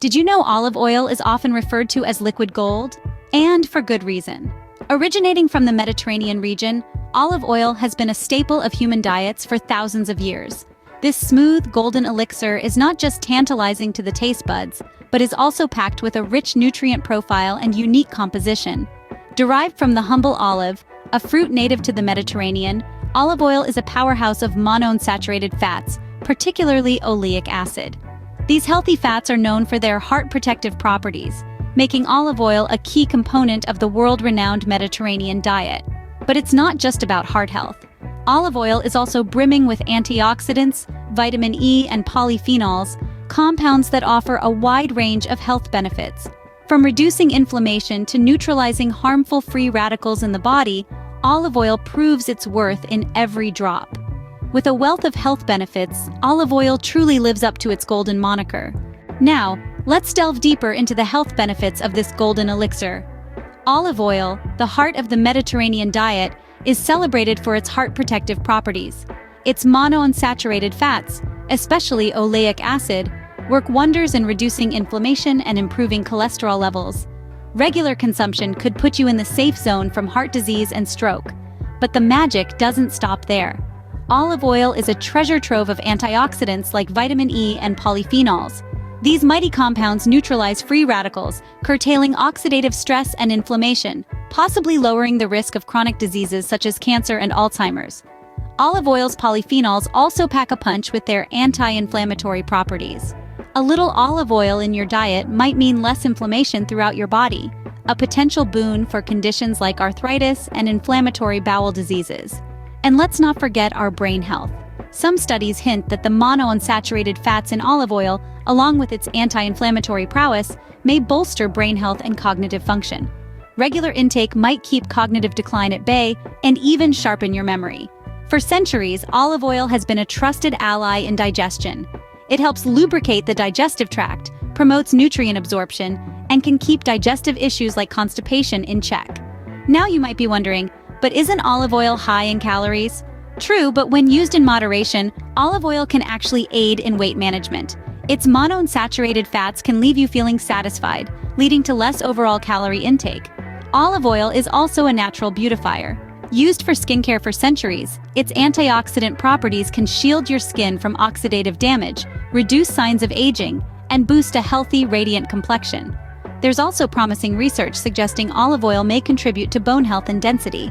Did you know olive oil is often referred to as liquid gold? And for good reason. Originating from the Mediterranean region, olive oil has been a staple of human diets for thousands of years. This smooth, golden elixir is not just tantalizing to the taste buds, but is also packed with a rich nutrient profile and unique composition. Derived from the humble olive, a fruit native to the Mediterranean, olive oil is a powerhouse of monounsaturated fats, particularly oleic acid. These healthy fats are known for their heart-protective properties, making olive oil a key component of the world-renowned Mediterranean diet. But it's not just about heart health. Olive oil is also brimming with antioxidants, vitamin E, and polyphenols, compounds that offer a wide range of health benefits. From reducing inflammation to neutralizing harmful free radicals in the body, olive oil proves its worth in every drop. With a wealth of health benefits, olive oil truly lives up to its golden moniker. Now, let's delve deeper into the health benefits of this golden elixir. Olive oil, the heart of the Mediterranean diet, is celebrated for its heart-protective properties. Its monounsaturated fats, especially oleic acid, work wonders in reducing inflammation and improving cholesterol levels. Regular consumption could put you in the safe zone from heart disease and stroke. But the magic doesn't stop there. Olive oil is a treasure trove of antioxidants like vitamin E and polyphenols. These mighty compounds neutralize free radicals, curtailing oxidative stress and inflammation, possibly lowering the risk of chronic diseases such as cancer and Alzheimer's. Olive oil's polyphenols also pack a punch with their anti-inflammatory properties. A little olive oil in your diet might mean less inflammation throughout your body, a potential boon for conditions like arthritis and inflammatory bowel diseases. And let's not forget our brain health. Some studies hint that the monounsaturated fats in olive oil, along with its anti-inflammatory prowess, may bolster brain health and cognitive function. Regular intake might keep cognitive decline at bay and even sharpen your memory. For centuries, olive oil has been a trusted ally in digestion. It helps lubricate the digestive tract, promotes nutrient absorption, and can keep digestive issues like constipation in check. Now you might be wondering, but isn't olive oil high in calories? True, but when used in moderation, olive oil can actually aid in weight management. Its monounsaturated fats can leave you feeling satisfied, leading to less overall calorie intake. Olive oil is also a natural beautifier. Used for skincare for centuries, its antioxidant properties can shield your skin from oxidative damage, reduce signs of aging, and boost a healthy, radiant complexion. There's also promising research suggesting olive oil may contribute to bone health and density.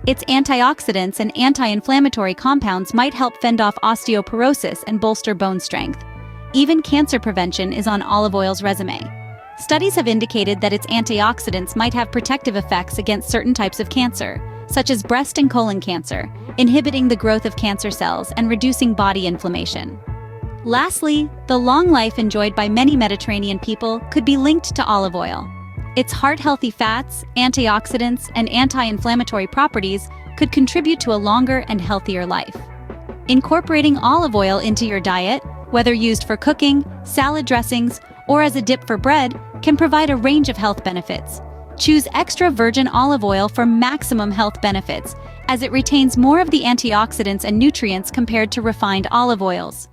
Its antioxidants and anti-inflammatory compounds might help fend off osteoporosis and bolster bone strength. Even cancer prevention is on olive oil's resume. Studies have indicated that its antioxidants might have protective effects against certain types of cancer, such as breast and colon cancer, inhibiting the growth of cancer cells and reducing body inflammation. Lastly, the long life enjoyed by many Mediterranean people could be linked to olive oil. Its heart-healthy fats, antioxidants, and anti-inflammatory properties could contribute to a longer and healthier life. Incorporating olive oil into your diet, whether used for cooking, salad dressings, or as a dip for bread, can provide a range of health benefits. Choose extra virgin olive oil for maximum health benefits, as it retains more of the antioxidants and nutrients compared to refined olive oils.